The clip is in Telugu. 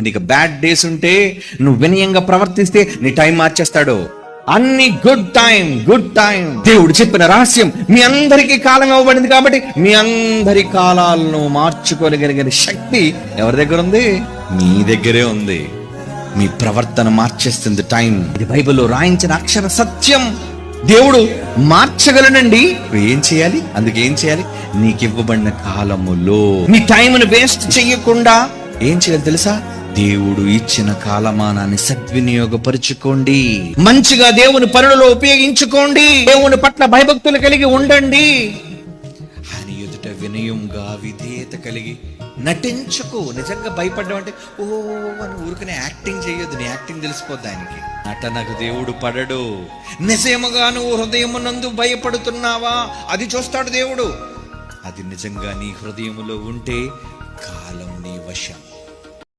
నీకు బ్యాడ్ డేస్ ఉంటే నువ్వు వినయంగా ప్రవర్తిస్తే నీ టైం మార్చేస్తాడు. అన్ని గుడ్ టైం. దేవుడు చెప్పిన రహస్యం, మీ అందరికీ కాలం ఇవ్వబడింది కాబట్టి మీ అందరి కాలాలను మార్చుకోగలిగిన శక్తి ఎవరి దగ్గర ఉంది? మీ దగ్గరే ఉంది. మీ ప్రవర్తన మార్చేస్తుంది టైం. ఇది బైబిల్లో రాయించిన అక్షర సత్యం. దేవుడు మార్చగలనండి. ఏం చేయాలి? అందుకే ఏం చేయాలి? నీకు ఇవ్వబడిన కాలములో నీ టైంను వేస్ట్ చెయ్యకుండా ఏం చేయాలి తెలుసా? దేవుడు ఇచ్చిన కాలమానాన్ని సద్వినియోగపరుచుకోండి. మంచిగా దేవుని పనులలో ఉపయోగించుకోండి. దేవుని పట్ల భయభక్తులు కలిగి ఉండండి. ఆయన ఎదుట వినయంగా విధేయత కలిగి నటించుకో. నిజంగా భయపడ్డావు అంటే ఓ అని ఊరికనే యాక్టింగ్ చేయొద్దు. నీ యాక్టింగ్ తెలిసిపోద్ది ఆయనకి. నటనకు దేవుడు పడడు. నిజముగా నువ్వు హృదయమునందు భయపడుతున్నావా అది చూస్తాడు దేవుడు. అది నిజంగా నీ హృదయములో ఉంటే కాలం నీ వశం.